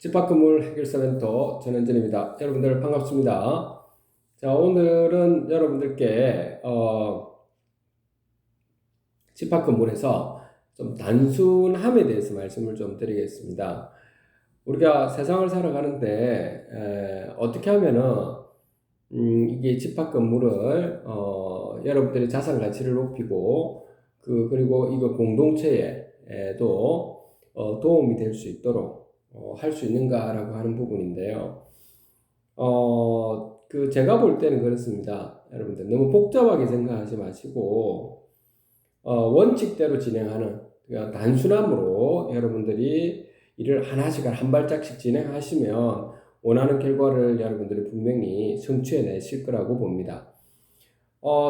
집합건물 해결사 멘토 전현진입니다. 여러분들 반갑습니다. 자, 오늘은 여러분들께 집합건물에서 좀 단순함에 대해서 말씀을 좀 드리겠습니다. 우리가 세상을 살아가는데 어떻게 하면은 이게 집합건물을 여러분들의 자산 가치를 높이고 그리고 이거 공동체에도 도움이 될 수 있도록 할 수 있는가라고 하는 부분인데요. 제가 볼 때는 그렇습니다. 여러분들 너무 복잡하게 생각하지 마시고 원칙대로 진행하는 그냥 단순함으로 여러분들이 일을 하나씩 한 발짝씩 진행하시면 원하는 결과를 여러분들이 분명히 성취해내실 거라고 봅니다.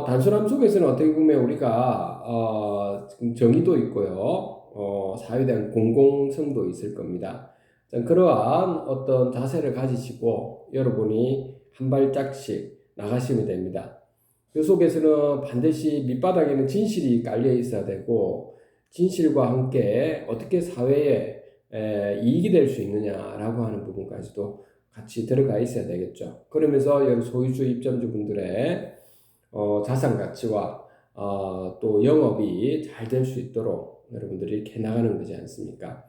단순함 속에서는 어떻게 보면 우리가 정의도 있고요, 사회에 대한 공공성도 있을 겁니다. 그러한 어떤 자세를 가지시고 여러분이 한 발짝씩 나가시면 됩니다. 그 속에서는 반드시 밑바닥에는 진실이 깔려 있어야 되고, 진실과 함께 어떻게 사회에 이익이 될 수 있느냐라고 하는 부분까지도 같이 들어가 있어야 되겠죠. 그러면서 여러 소유주 입점주분들의 자산 가치와 또 영업이 잘 될 수 있도록 여러분들이 이렇게 나가는 거지 않습니까?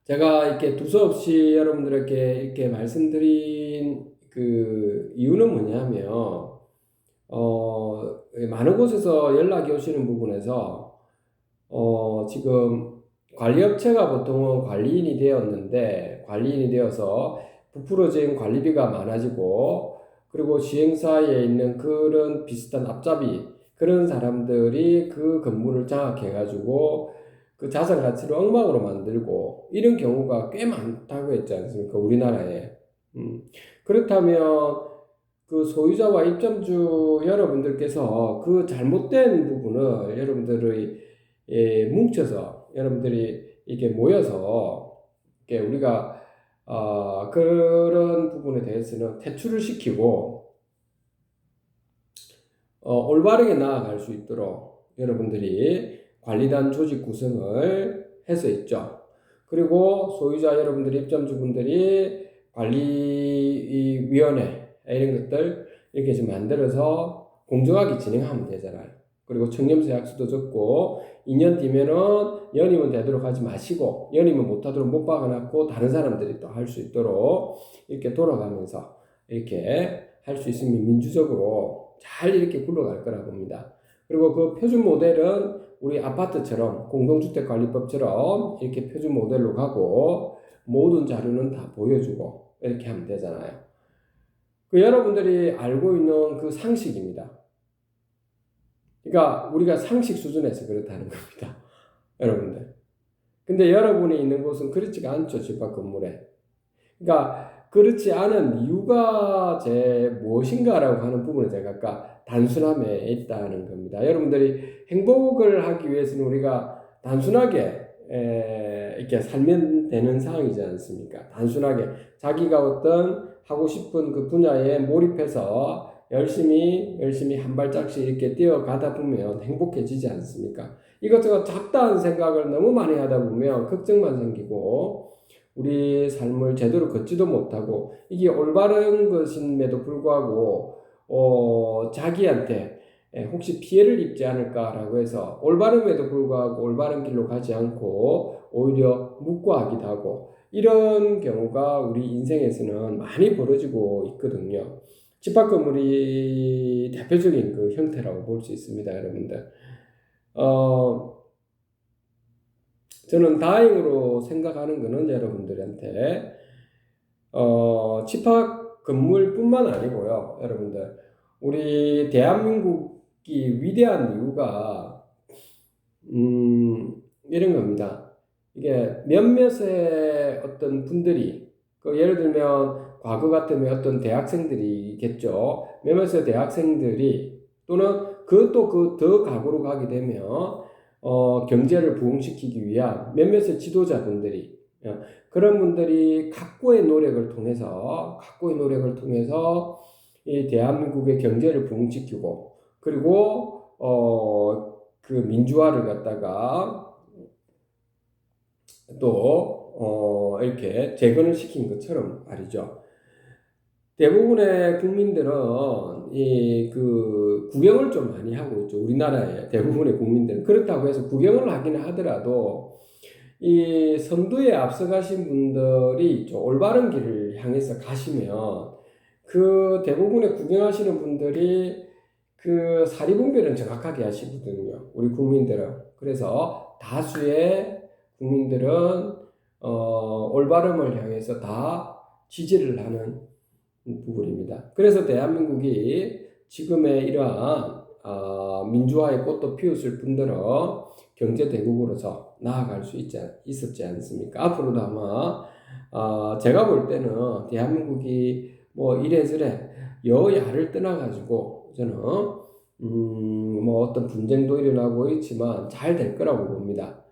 제가 이렇게 두서없이 여러분들에게 이렇게 말씀드린 그 이유는 뭐냐면, 많은 곳에서 연락이 오시는 부분에서, 지금 관리업체가 보통은 관리인이 되었는데, 관리인이 되어서 부풀어진 관리비가 많아지고, 그리고 시행사에 있는 그런 비슷한 앞잡이, 그런 사람들이 그 건물을 장악해가지고, 그 자산 가치를 엉망으로 만들고 이런 경우가 꽤 많다고 했지 않습니까? 우리나라에. 그렇다면 그 소유자와 입점주 여러분들께서 그 잘못된 부분을 여러분들의 뭉쳐서 여러분들이 이렇게 모여서 이렇게 우리가 그런 부분에 대해서는 퇴출을 시키고 올바르게 나아갈 수 있도록 여러분들이 관리단 조직 구성을 해서 있죠. 그리고 소유자 여러분들, 입점주분들이 관리위원회 이런 것들 이렇게 좀 만들어서 공정하게 진행하면 되잖아요. 그리고 청렴세 약수도 적고 2년 뒤면은 연임은 되도록 하지 마시고 연임은 못하도록 못 박아놨고 다른 사람들이 또 할 수 있도록 이렇게 돌아가면서 이렇게 할 수 있으면 민주적으로 잘 이렇게 굴러갈 거라고 봅니다. 그리고 그 표준 모델은 우리 아파트처럼 공동주택관리법처럼 이렇게 표준 모델로 가고 모든 자료는 다 보여주고 이렇게 하면 되잖아요. 그 여러분들이 알고 있는 그 상식입니다. 그러니까 우리가 상식 수준에서 그렇다는 겁니다. 여러분들. 근데 여러분이 있는 곳은 그렇지가 않죠. 집합 건물에. 그러니까 그렇지 않은 이유가 무엇인가라고 하는 부분에 제가 아까 단순함에 있다는 겁니다. 여러분들이 행복을 하기 위해서는 우리가 단순하게 이렇게 살면 되는 상황이지 않습니까? 단순하게 자기가 어떤 하고 싶은 그 분야에 몰입해서 열심히 한 발짝씩 이렇게 뛰어가다 보면 행복해지지 않습니까? 이것저것 잡다한 생각을 너무 많이 하다 보면 걱정만 생기고 우리 삶을 제대로 걷지도 못하고 이게 올바른 것임에도 불구하고 자기한테 혹시 피해를 입지 않을까라고 해서 올바름에도 불구하고 올바른 길로 가지 않고 오히려 묵과하기도 하고 이런 경우가 우리 인생에서는 많이 벌어지고 있거든요. 집합건물이 대표적인 그 형태라고 볼 수 있습니다, 여러분들. 저는 다행으로 생각하는 거는 여러분들한테 집합 건물뿐만 아니고요, 여러분들 우리 대한민국이 위대한 이유가 이런 겁니다. 이게 몇몇의 어떤 분들이 예를 들면 과거 같으면 어떤 대학생들이겠죠. 몇몇의 대학생들이 또는 그것도 더 과거로 가게 되면 경제를 부흥시키기 위한 몇몇의 지도자분들이 그런 분들이 각고의 노력을 통해서 이 대한민국의 경제를 부흥시키고 그리고 그 민주화를 갖다가 또 이렇게 재건을 시킨 것처럼 말이죠. 대부분의 국민들은 그 구경을 좀 많이 하고 있죠. 우리나라의 대부분의 국민들은. 그렇다고 해서 구경을 하기는 하더라도 이 선두에 앞서가신 분들이 좀 올바른 길을 향해서 가시면 그 대부분의 구경하시는 분들이 그 사리분별은 정확하게 하시거든요. 우리 국민들은. 그래서 다수의 국민들은 올바름을 향해서 다 지지를 하는 부분입니다. 그래서 대한민국이 지금의 이러한 민주화의 꽃도 피웠을 뿐더러 경제대국으로서 나아갈 수 있었지 않습니까? 앞으로도 아마 제가 볼 때는 대한민국이 뭐 이래저래 여야를 떠나가지고 저는 뭐 어떤 분쟁도 일어나고 있지만 잘 될 거라고 봅니다.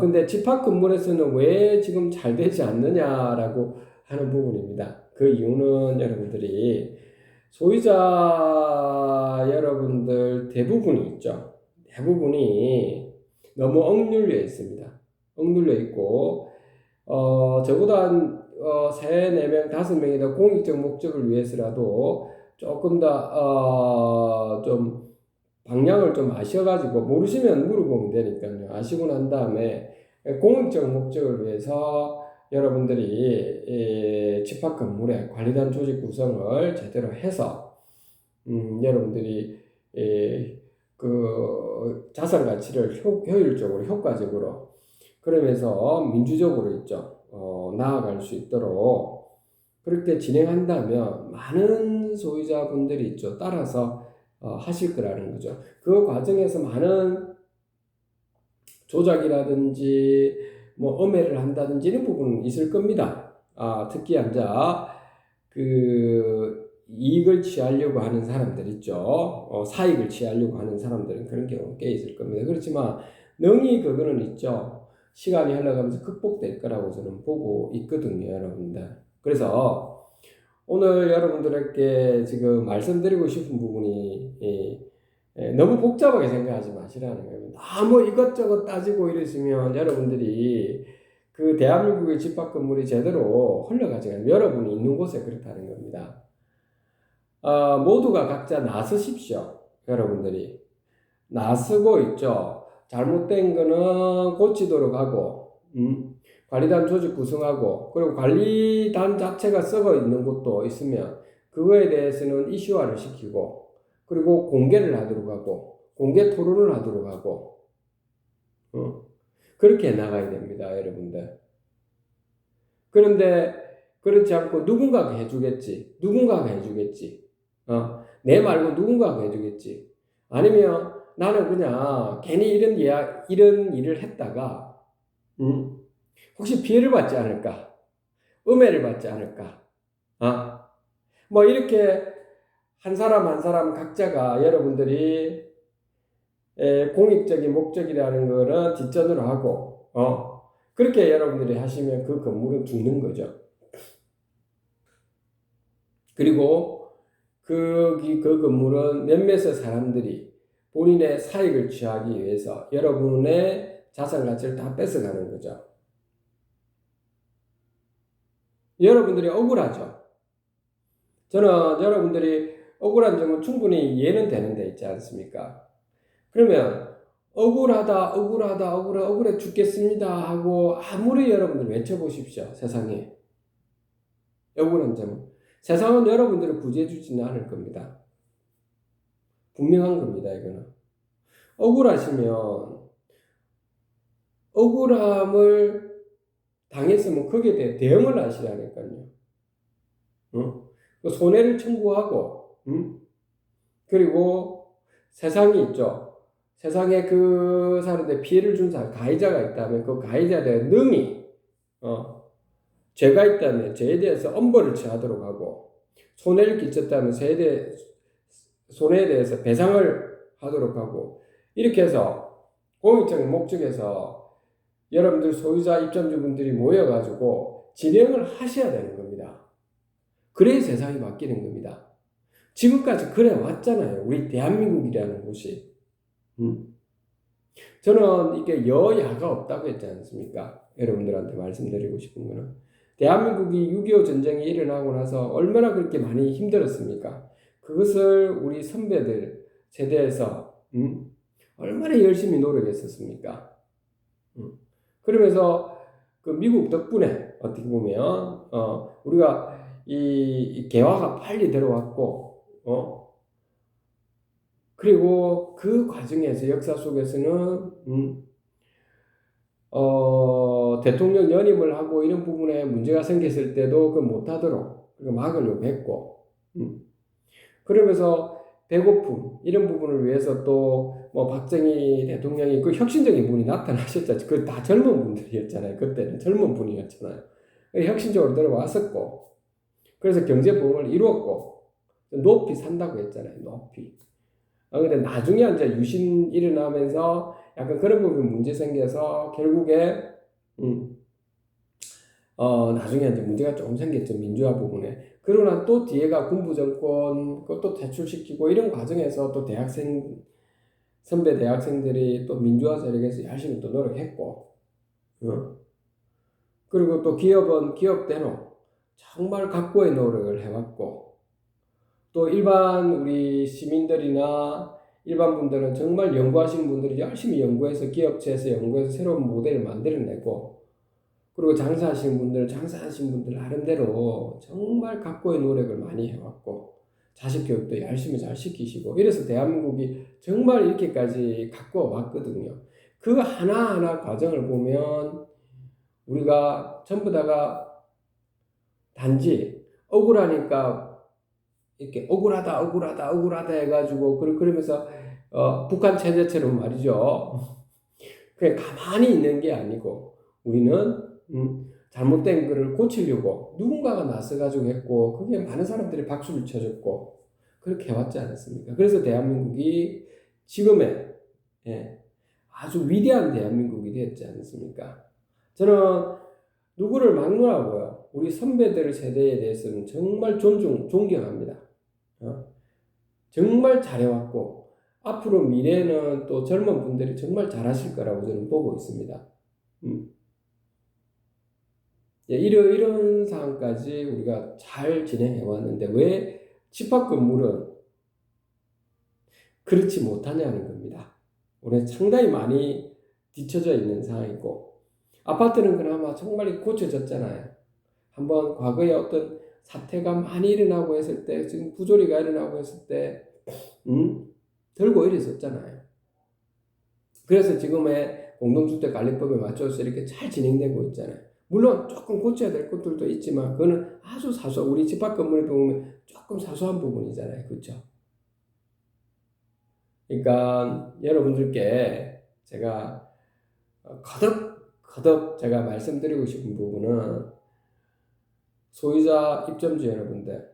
근데 집합 건물에서는 왜 지금 잘 되지 않느냐라고 하는 부분입니다. 그 이유는 여러분들이 소유자 여러분들 대부분이 있죠. 대부분이 너무 억눌려 있습니다. 억눌려 있고 저보다 한 3, 4명, 5명이 더 공익적 목적을 위해서라도 조금 더 좀 방향을 좀 아셔가지고 모르시면 물어보면 되니까요. 아시고 난 다음에 공익적 목적을 위해서 여러분들이 집합 건물의 관리단 조직 구성을 제대로 해서 여러분들이 그 자산 가치를 효율적으로 효과적으로 그러면서 민주적으로 있죠. 나아갈 수 있도록 그렇게 진행한다면 많은 소유자분들이 있죠. 따라서 하실 거라는 거죠. 그 과정에서 많은 조작이라든지 뭐 엄해를 한다든지 이런 부분은 있을 겁니다. 특히 그 이익을 취하려고 하는 사람들 있죠. 사익을 취하려고 하는 사람들은 그런 경우가 꽤 있을 겁니다. 그렇지만 능히 그거는 있죠. 시간이 흘러가면서 극복될 거라고 저는 보고 있거든요, 여러분들. 그래서 오늘 여러분들에게 지금 말씀드리고 싶은 부분이 너무 복잡하게 생각하지 마시라는 거예요. 너무 이것저것 따지고 이러시면 여러분들이 그 대한민국의 집합 건물이 제대로 흘러가지 않아요. 여러분이 있는 곳에 그렇다는 겁니다. 모두가 각자 나서십시오. 여러분들이. 나서고 있죠. 잘못된 거는 고치도록 하고, 관리단 조직 구성하고, 그리고 관리단 자체가 썩어 있는 곳도 있으면, 그거에 대해서는 이슈화를 시키고, 그리고 공개를 하도록 하고, 공개 토론을 하도록 하고, 그렇게 나가야 됩니다, 여러분들. 그런데, 그렇지 않고 누군가가 해주겠지. 누군가가 해주겠지. 내 말고 누군가가 해주겠지. 아니면 나는 그냥 괜히 이런 일을 했다가, 혹시 피해를 받지 않을까? 음해를 받지 않을까? 뭐 이렇게 한 사람 한 사람 각자가 여러분들이 공익적인 목적이라는 거는 뒷전으로 하고, 그렇게 여러분들이 하시면 그 건물은 죽는 거죠. 그리고 그 건물은 몇몇의 사람들이 본인의 사익을 취하기 위해서 여러분의 자산 가치를 다 뺏어가는 거죠. 여러분들이 억울하죠. 저는 여러분들이 억울한 점은 충분히 이해는 되는데 있지 않습니까? 그러면 억울해 죽겠습니다 하고 아무리 여러분들 외쳐보십시오. 세상에. 억울한 점은. 세상은 여러분들을 구제해 주지는 않을 겁니다. 분명한 겁니다, 이거는. 억울하시면 억울함을 당했으면 거기에 대해 대응을 하시라니까요. 손해를 청구하고, 그리고 세상이 있죠. 세상에 그 사람한테 피해를 준 사람, 가해자가 있다면 그 가해자에 대해 능히, 죄가 있다면 죄에 대해서 엄벌을 취하도록 하고, 손해를 끼쳤다면 손해에 대해서 배상을 하도록 하고, 이렇게 해서 공익적인 목적에서 여러분들 소유자 입점주분들이 모여가지고 진행을 하셔야 되는 겁니다. 그래야 세상이 바뀌는 겁니다. 지금까지 그래 왔잖아요. 우리 대한민국이라는 곳이. 저는 이게 여야가 없다고 했지 않습니까? 여러분들한테 말씀드리고 싶은 거는 대한민국이 6.25 전쟁이 일어나고 나서 얼마나 그렇게 많이 힘들었습니까? 그것을 우리 선배들 세대에서 얼마나 열심히 노력했었습니까? 그러면서 그 미국 덕분에 어떻게 보면 우리가 이 개화가 빨리 들어왔고 그리고 그 과정에서 역사 속에서는 대통령 연임을 하고 이런 부분에 문제가 생겼을 때도 그 못하도록 막으려고 했고 그러면서 배고픔 이런 부분을 위해서 또 뭐 박정희 대통령이 그 혁신적인 분이 나타나셨죠. 그 다 젊은 분들이었잖아요. 그때는 젊은 분이었잖아요. 혁신적으로 들어왔었고 그래서 경제보험을 이루었고 높이 산다고 했잖아요. 높이. 근데 나중에 이제 유신 일어나면서 약간 그런 부분 문제 생겨서 결국에 나중에 이제 문제가 조금 생겼죠. 민주화 부분에. 그러나 또 뒤에가 군부 정권 그것도 퇴출시키고 이런 과정에서 또 선배 대학생들이 또 민주화 세력에서 열심히 또 노력했고 그리고 또 기업은 기업대로 정말 각고의 노력을 해왔고 또 일반 우리 시민들이나 일반 분들은 정말 연구하시는 분들이 열심히 연구해서 기업체에서 연구해서 새로운 모델을 만들어내고 그리고 장사하시는 분들 나름대로 정말 각고의 노력을 많이 해왔고 자식 교육도 열심히 잘 시키시고 이래서 대한민국이 정말 이렇게까지 갖고 왔거든요. 그 하나하나 과정을 보면 우리가 전부 다가 단지 억울하니까 이렇게 억울하다 해가지고 그러면서 북한 체제처럼 말이죠. 그냥 가만히 있는 게 아니고 우리는 잘못된 거를 고치려고 누군가가 나서가지고 했고 그게 많은 사람들이 박수를 쳐줬고 그렇게 해왔지 않았습니까? 그래서 대한민국이 지금의 아주 위대한 대한민국이 되었지 않습니까? 저는 누구를 막론하고요. 우리 선배들 세대에 대해서는 정말 존경합니다. 정말 잘해왔고 앞으로 미래에는 또 젊은 분들이 정말 잘하실 거라고 저는 보고 있습니다. 이런 상황까지 우리가 잘 진행해 왔는데 왜 집합 건물은 그렇지 못하냐는 겁니다. 우리는 상당히 많이 뒤처져 있는 상황이고 아파트는 그나마 정말 고쳐졌잖아요. 한번 과거에 어떤 사태가 많이 일어나고 했을 때 지금 부조리가 일어나고 했을 때 들고 이랬었잖아요. 그래서 지금의 공동주택관리법에 맞춰서 이렇게 잘 진행되고 있잖아요. 물론 조금 고쳐야 될 것들도 있지만 그거는 아주 우리 집합 건물에 보면 조금 사소한 부분이잖아요. 그렇죠? 그러니까 여러분들께 제가 거듭 제가 말씀드리고 싶은 부분은 소유자 입점주 여러분들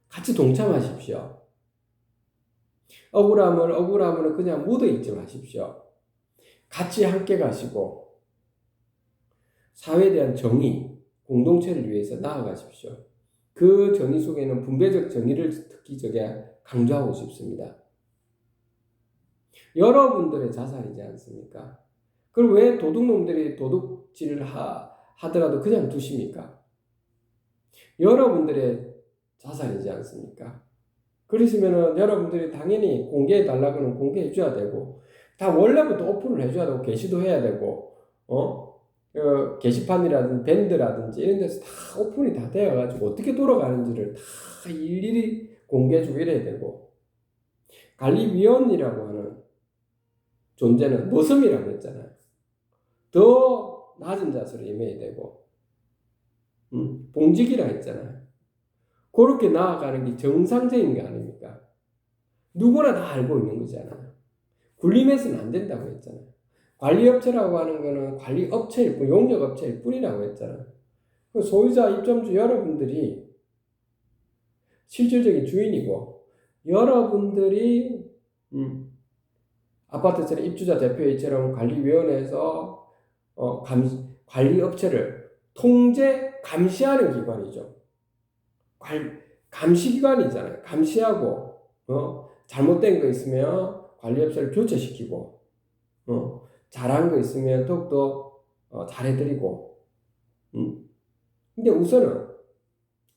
같이 동참하십시오. 억울함을 그냥 묻어있지 마십시오. 같이 함께 가시고 사회에 대한 정의, 공동체를 위해서 나아가십시오. 그 정의 속에는 분배적 정의를 특히 강조하고 싶습니다. 여러분들의 자산이지 않습니까? 그걸 왜 도둑놈들이 도둑질을 하더라도 그냥 두십니까? 여러분들의 자산이지 않습니까? 그러시면은 여러분들이 당연히 공개해달라고는 공개해줘야 되고, 다 원래부터 오픈을 해줘야 되고, 게시도 해야 되고, 게시판이라든지 밴드라든지 이런 데서 다 오픈이 다 되어가지고 어떻게 돌아가는지를 다 일일이 공개해주고 이래야 되고, 관리위원이라고 하는 존재는 머슴이라고 했잖아요. 더 낮은 자세로 임해야 되고, 봉직이라 했잖아요. 그렇게 나아가는 게 정상적인 게 아닙니까? 누구나 다 알고 있는 거잖아요. 굴림해서는 안 된다고 했잖아요. 관리업체라고 하는 거는 관리업체일 뿐, 용역업체일 뿐이라고 했잖아요. 소유자, 입점주 여러분들이 실질적인 주인이고, 여러분들이 아파트처럼 입주자 대표회의처럼 관리위원회에서 관리업체를 감시하는 기관이죠. 감시기관이잖아요. 감시하고 잘못된 거 있으면 관리업체를 교체시키고 잘한 거 있으면 더욱더 잘해드리고, 근데 우선은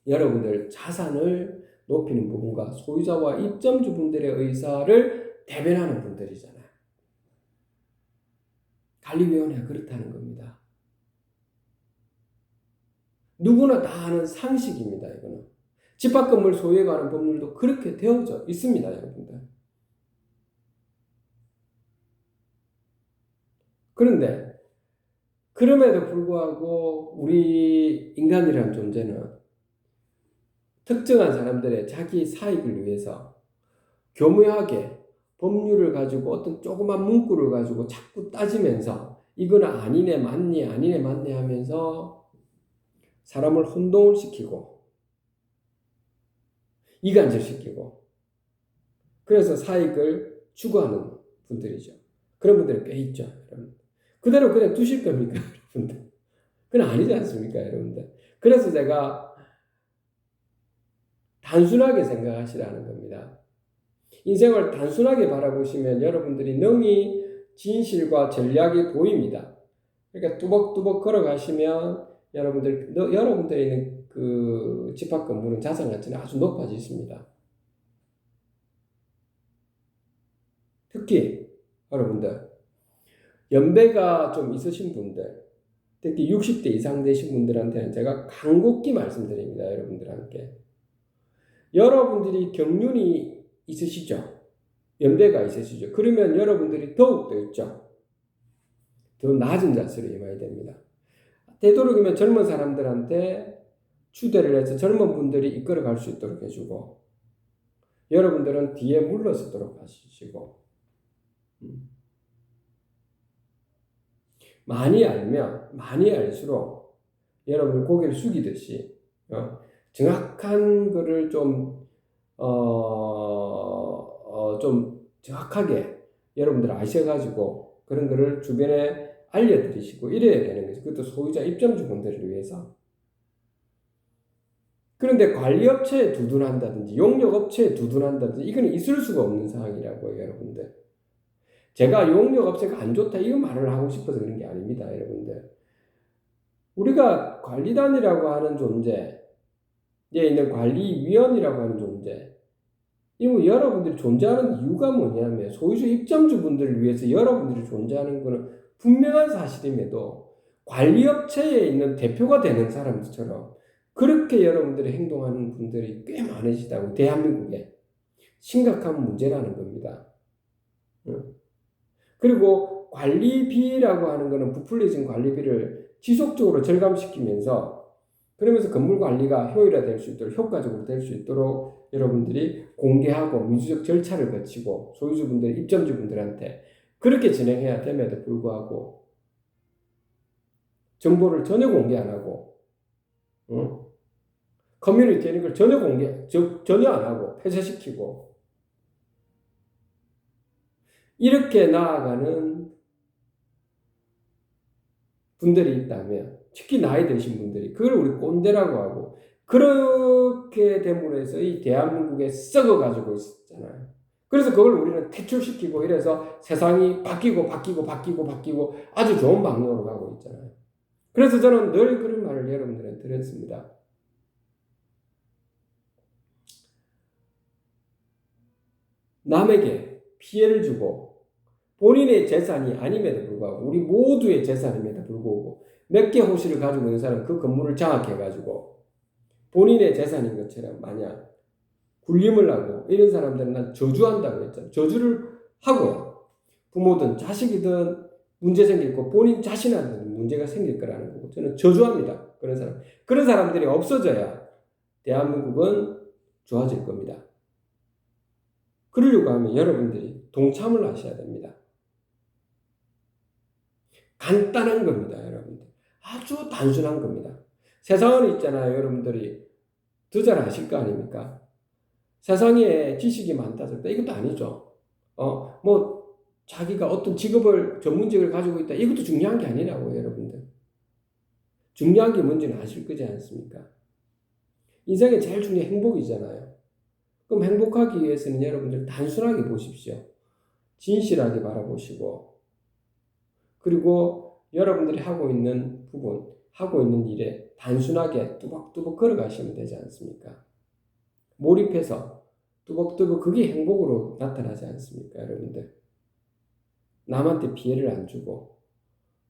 여러분들 자산을 높이는 부분과 소유자와 입점주분들의 의사를 대변하는 분들이잖아요. 관리위원회가 그렇다는 겁니다. 누구나 다 아는 상식입니다. 이거는 집합건물 소유에 관한 법률도 그렇게 되어져 있습니다. 여러분들. 그런데 그럼에도 불구하고 우리 인간이라는 존재는 특정한 사람들의 자기 사익을 위해서 교묘하게 법률을 가지고 어떤 조그만 문구를 가지고 자꾸 따지면서 이거는 아니네 맞니 아니네 맞네 하면서 사람을 혼동을 시키고 이간질시키고 그래서 사익을 추구하는 분들이죠. 그런 분들이 꽤 있죠. 여러분. 그대로 그냥 두실 겁니까? 여러분들. 그건 아니지 않습니까? 여러분들. 그래서 제가 단순하게 생각하시라는 겁니다. 인생을 단순하게 바라보시면 여러분들이 능히 진실과 전략이 보입니다. 그러니까 뚜벅뚜벅 걸어가시면 여러분들이 있는 그 집합 건물은 자산 가치는 아주 높아지십니다. 특히 여러분들 연배가 좀 있으신 분들, 특히 60대 이상 되신 분들한테는 제가 간곡히 말씀드립니다. 여러분들한테. 여러분들이 경륜이 있으시죠? 연배가 있으시죠? 그러면 여러분들이 더욱더 있죠? 더 낮은 자세로 임해야 됩니다. 되도록이면 젊은 사람들한테 추대를 해서 젊은 분들이 이끌어갈 수 있도록 해주고 여러분들은 뒤에 물러서도록 하시고 많이 알면 많이 알수록 여러분들 고개를 숙이듯이 정확한 거를 좀 정확하게 여러분들 아셔가지고 그런 거를 주변에 알려드리시고 이래야 되는 거죠. 그것도 소유자 입점주분들을 위해서. 그런데 관리업체에 두둔한다든지 용역업체에 두둔한다든지 이건 있을 수가 없는 상황이라고요. 여러분들. 제가 용역업체가 안 좋다 이거 말을 하고 싶어서 그런 게 아닙니다. 여러분들. 우리가 관리단이라고 하는 존재에 있는 관리위원이라고 하는 존재 이거 여러분들이 존재하는 이유가 뭐냐면 소유주 입점주분들을 위해서 여러분들이 존재하는 것은 분명한 사실임에도 관리업체에 있는 대표가 되는 사람들처럼 그렇게 여러분들이 행동하는 분들이 꽤 많으시다고 대한민국에 심각한 문제라는 겁니다. 그리고 관리비라고 하는 것은 부풀려진 관리비를 지속적으로 절감시키면서 그러면서 건물 관리가 효율화될 수 있도록 효과적으로 될 수 있도록 여러분들이 공개하고 민주적 절차를 거치고 소유주분들, 입점주분들한테 그렇게 진행해야 됨에도 불구하고 정보를 전혀 공개 안 하고 커뮤니티에 있는 걸 전혀 안 하고 폐쇄시키고 이렇게 나아가는 분들이 있다면 특히 나이 드신 분들이 그걸 우리 꼰대라고 하고 그렇게 됨으로 해서 이 대한민국에 썩어가지고 있었잖아요. 그래서 그걸 우리는 퇴출시키고 이래서 세상이 바뀌고 아주 좋은 방향으로 가고 있잖아요. 그래서 저는 늘 그런 말을 여러분들한테 드렸습니다. 남에게 피해를 주고 본인의 재산이 아님에도 불구하고 우리 모두의 재산임에도 불구하고 몇 개 호실을 가지고 있는 사람은 그 건물을 장악해가지고 본인의 재산인 것처럼 마냥 굴림을 하고 이런 사람들은 난 저주한다고 했잖아요. 저주를 하고요. 부모든 자식이든 문제 생길 거 본인 자신한테는 문제가 생길 거라는 거고 저는 저주합니다. 그런 사람들이 없어져야 대한민국은 좋아질 겁니다. 그러려고 하면 여러분들이 동참을 하셔야 됩니다. 간단한 겁니다. 여러분들. 아주 단순한 겁니다. 세상은 있잖아요. 여러분들이 더 잘 아실 거 아닙니까? 세상에 지식이 많다 절대 이것도 아니죠. 자기가 어떤 전문직을 가지고 있다 이것도 중요한 게 아니라고요. 여러분들. 중요한 게 뭔지는 아실 거지 않습니까? 인생에 제일 중요한 행복이잖아요. 그럼 행복하기 위해서는 여러분들 단순하게 보십시오. 진실하게 바라보시고 그리고 여러분들이 하고 있는 부분, 하고 있는 일에 단순하게 뚜벅뚜벅 걸어가시면 되지 않습니까? 몰입해서 뚜벅뚜벅 그게 행복으로 나타나지 않습니까, 여러분들? 남한테 피해를 안 주고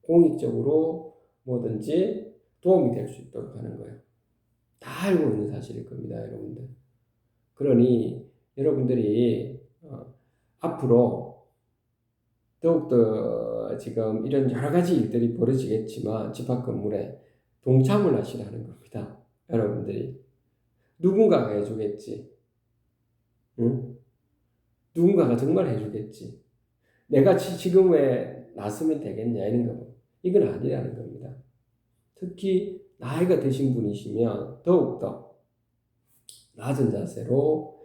공익적으로 뭐든지 도움이 될 수 있도록 하는 거예요. 다 알고 있는 사실일 겁니다, 여러분들. 그러니 여러분들이 앞으로 더욱더 지금 이런 여러 가지 일들이 벌어지겠지만 집합 건물에 동참을 하시라는 겁니다. 여러분들이 누군가가 해주겠지. 응? 누군가가 정말 해주겠지. 내가 지금 왜 나서면 되겠냐 이런 거 이건 아니라는 겁니다. 특히 나이가 드신 분이시면 더욱더 낮은 자세로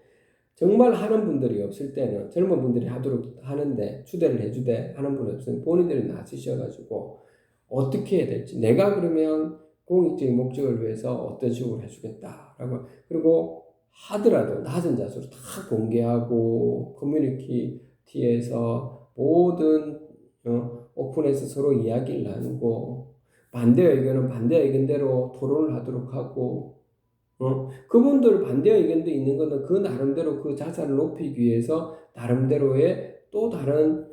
정말 하는 분들이 없을 때는 젊은 분들이 하도록 하는데 추대를 해주되 하는 분이 없으면 본인들이 나서셔가지고 어떻게 해야 될지 내가 그러면 공익적인 목적을 위해서 어떤 식으로 해주겠다라고 그리고 하더라도 낮은 자세로 다 공개하고 커뮤니티에서 모든 오픈해서 서로 이야기를 나누고 반대 의견은 반대 의견대로 토론을 하도록 하고 그분들 반대 의견도 있는 것은 그 나름대로 그 자산을 높이기 위해서 나름대로의 또 다른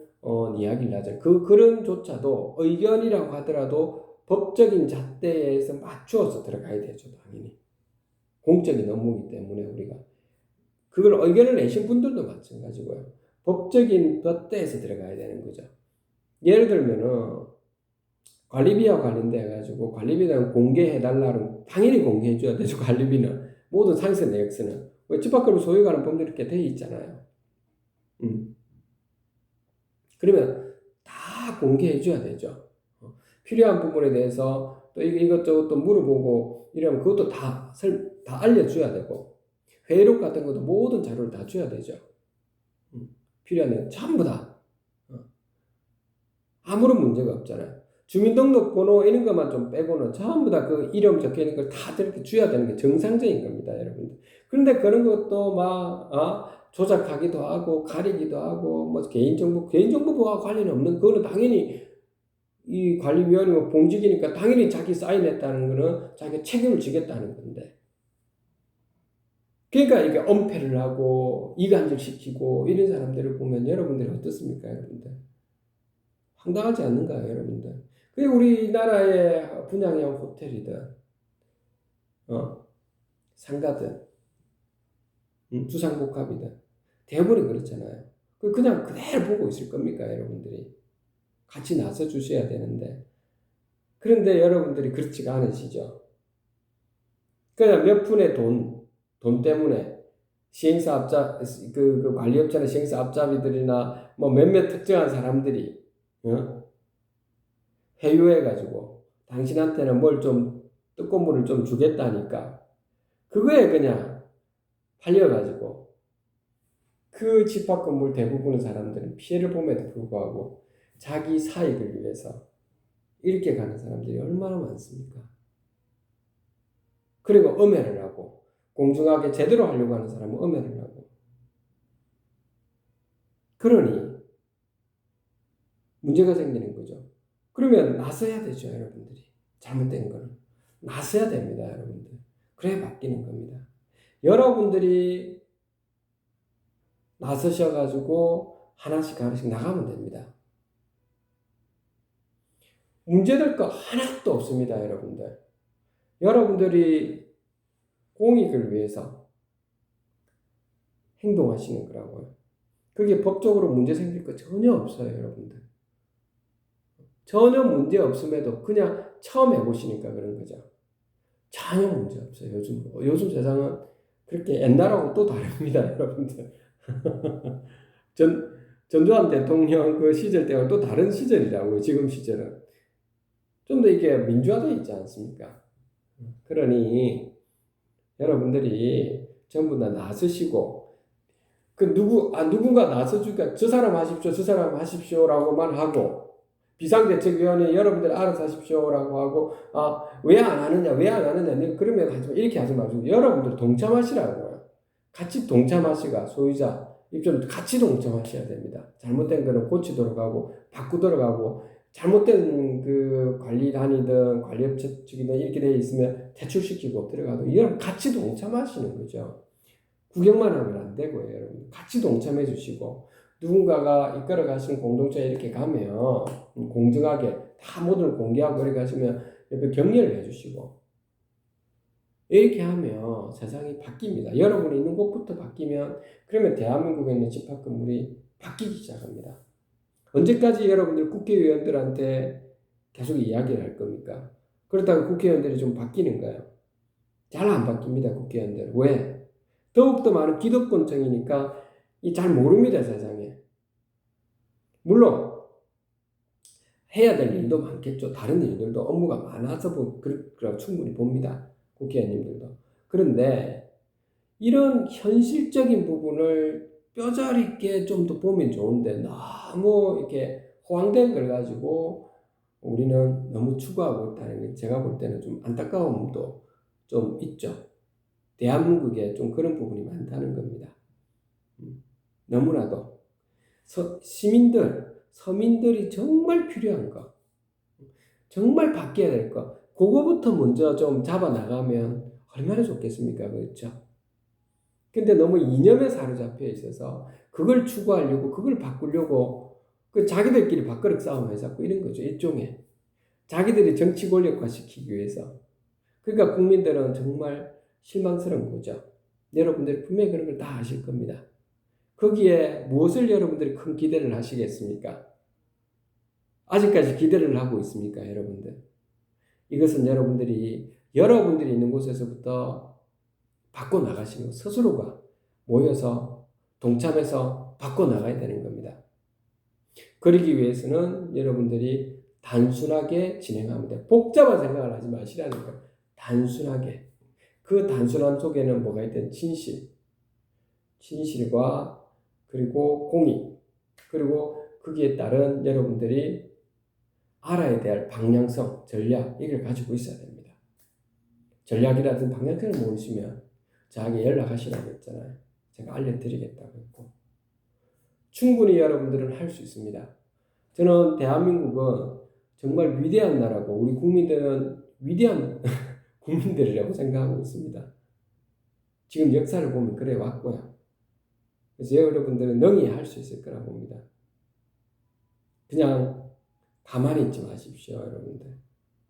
이야기를 하죠. 그런조차도 의견이라고 하더라도 법적인 잣대에서 맞추어서 들어가야 되죠, 당연히. 공적인 업무이기 때문에 우리가 그걸 의견을 내신 분들도 마찬가지고요. 법적인 잣대에서 들어가야 되는 거죠. 예를 들면은 관리비와 관련돼 가지고 관리비는 공개해달라는 당연히 공개해줘야 되죠. 관리비는 모든 상세 내역서는 집합금을 소유하는 법률이 이렇게 돼 있잖아요. 그러면 다 공개해줘야 되죠. 필요한 부분에 대해서 또 이것저것 또 물어보고 이러면 그것도 다 알려줘야 되고 회의록 같은 것도 모든 자료를 다 줘야 되죠. 필요한 건 전부 다 아무런 문제가 없잖아요. 주민등록번호 이런 것만 좀 빼고는 전부 다 그 이름 적혀 있는 걸 다 이렇게 줘야 되는 게 정상적인 겁니다, 여러분들. 그런데 그런 것도 조작하기도 하고 가리기도 하고 뭐 개인정보 보호와 관련이 없는 그거는 당연히 이 관리위원회가 봉직이니까 당연히 자기 사인했다는 거는 자기가 책임을 지겠다는 건데. 그러니까 이게 엄폐를 하고 이간질 시키고 이런 사람들을 보면 여러분들이 어떻습니까, 여러분들? 황당하지 않는가요, 여러분들? 그게 우리나라의 분양형 호텔이든, 상가든, 주상복합이든, 대부분이 그렇잖아요. 그냥 그대로 보고 있을 겁니까, 여러분들이? 같이 나서 주셔야 되는데. 그런데 여러분들이 그렇지가 않으시죠? 그냥 몇 푼의 돈 때문에 시행사업자, 그 관리업체나 시행사업자비들이나 뭐 몇몇 특정한 사람들이, 회유해가지고 당신한테는 뭘 좀 뜨거물을 좀 주겠다니까 그거에 그냥 팔려가지고 그 집합 건물 대부분의 사람들은 피해를 봄에도 불구하고 자기 사익을 위해서 이렇게 가는 사람들이 얼마나 많습니까? 그리고 음해를 하고 공정하게 제대로 하려고 하는 사람은 음해를 하고 그러니 문제가 생기는 거죠. 그러면 나서야 되죠, 여러분들이. 잘못된 거는. 나서야 됩니다, 여러분들. 그래야 바뀌는 겁니다. 여러분들이 나서셔가지고 하나씩 나가면 됩니다. 문제될 거 하나도 없습니다, 여러분들. 여러분들이 공익을 위해서 행동하시는 거라고요. 그게 법적으로 문제 생길 거 전혀 없어요, 여러분들. 전혀 문제 없음에도 그냥 처음 해보시니까 그런 거죠. 전혀 문제 없어요. 요즘 세상은 그렇게 옛날하고 또 다릅니다, 여러분들. 전두환 대통령 그 시절 때와 또 다른 시절이라고요, 지금 시절은. 좀 더 이게 민주화되어 있지 않습니까? 그러니 여러분들이 전부 다 나서시고, 누군가 나서주니까 저 사람 하십시오, 저 사람 하십시오라고만 하고, 비상대책위원회 여러분들 알아서 하십시오라고 하고 왜 안 하느냐 그러면 이렇게 하지 마시고 여러분들 동참하시라고요. 같이 동참하시가 소유자 입장도 같이 동참하셔야 됩니다. 잘못된 거는 고치도록 하고 바꾸도록 하고 잘못된 그 관리단이든 관리업체 측이든 이렇게 돼 있으면 퇴출시키고 들어가도 이런 같이 동참하시는 거죠. 구경만 하면 안 되고요, 여러분. 같이 동참해 주시고 누군가가 이끌어 가신 공동체에 이렇게 가면 공정하게 다 모든 공개하고 이렇게 하시면 옆에 격려를 해 주시고 이렇게 하면 세상이 바뀝니다. 여러분이 있는 곳부터 바뀌면 그러면 대한민국에 있는 집합 건물이 바뀌기 시작합니다. 언제까지 여러분들 국회의원들한테 계속 이야기를 할 겁니까? 그렇다고 국회의원들이 좀 바뀌는가요? 잘 안 바뀝니다, 국회의원들. 왜? 더욱더 많은 기득권층이니까 잘 모릅니다, 세상에. 물론 해야 될 일도 많겠죠. 다른 일들도 업무가 많아서 충분히 봅니다. 국회의원님들도. 그런데 이런 현실적인 부분을 뼈저리게 좀 더 보면 좋은데 너무 이렇게 호황된 걸 가지고 우리는 너무 추구하고 있다는 게 제가 볼 때는 좀 안타까움도 좀 있죠. 대한민국에 좀 그런 부분이 많다는 겁니다. 너무나도 서민들이 정말 필요한 거, 정말 바뀌어야 될 거, 그거부터 먼저 좀 잡아 나가면 얼마나 좋겠습니까? 그렇죠? 근데 너무 이념에 사로잡혀 있어서 그걸 추구하려고, 그걸 바꾸려고 그 자기들끼리 밥그릇 싸움을 자꾸 이런 거죠. 일종의 자기들이 정치 권력화 시키기 위해서. 그러니까 국민들은 정말 실망스러운 거죠. 여러분들이 분명히 그런 걸 다 아실 겁니다. 거기에 무엇을 여러분들이 큰 기대를 하시겠습니까? 아직까지 기대를 하고 있습니까, 여러분들? 이것은 여러분들이 있는 곳에서부터 바꿔나가시는 스스로가 모여서 동참해서 바꿔나가야 되는 겁니다. 그러기 위해서는 여러분들이 단순하게 진행하면 돼요. 복잡한 생각을 하지 마시라는 거예요. 단순하게. 그 단순함 속에는 뭐가 있든 진실과 그리고 공의, 그리고 거기에 따른 여러분들이 알아야 될 방향성, 전략, 이걸 가지고 있어야 됩니다. 전략이라든 방향성을 모르시면 저에게 연락하시라고 했잖아요. 제가 알려드리겠다고 했고. 충분히 여러분들은 할 수 있습니다. 저는 대한민국은 정말 위대한 나라고 우리 국민들은 위대한 국민들이라고 생각하고 있습니다. 지금 역사를 보면 그래 왔고요. 그래서 여러분들은 능히 할 수 있을 거라고 봅니다. 그냥 가만히 있지 마십시오, 여러분들.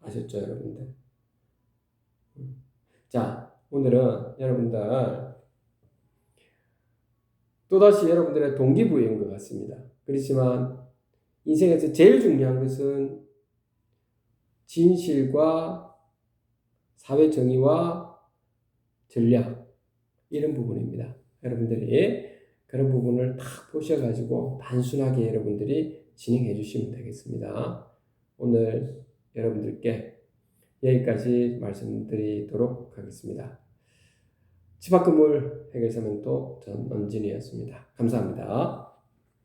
아셨죠, 여러분들? 자, 오늘은 여러분들 또다시 여러분들의 동기부여인 것 같습니다. 그렇지만 인생에서 제일 중요한 것은 진실과 사회 정의와 전략, 이런 부분입니다. 여러분들이 그런 부분을 딱 보셔가지고 단순하게 여러분들이 진행해 주시면 되겠습니다. 오늘 여러분들께 여기까지 말씀드리도록 하겠습니다. 집합건물 해결사멘토 전원진이었습니다. 감사합니다.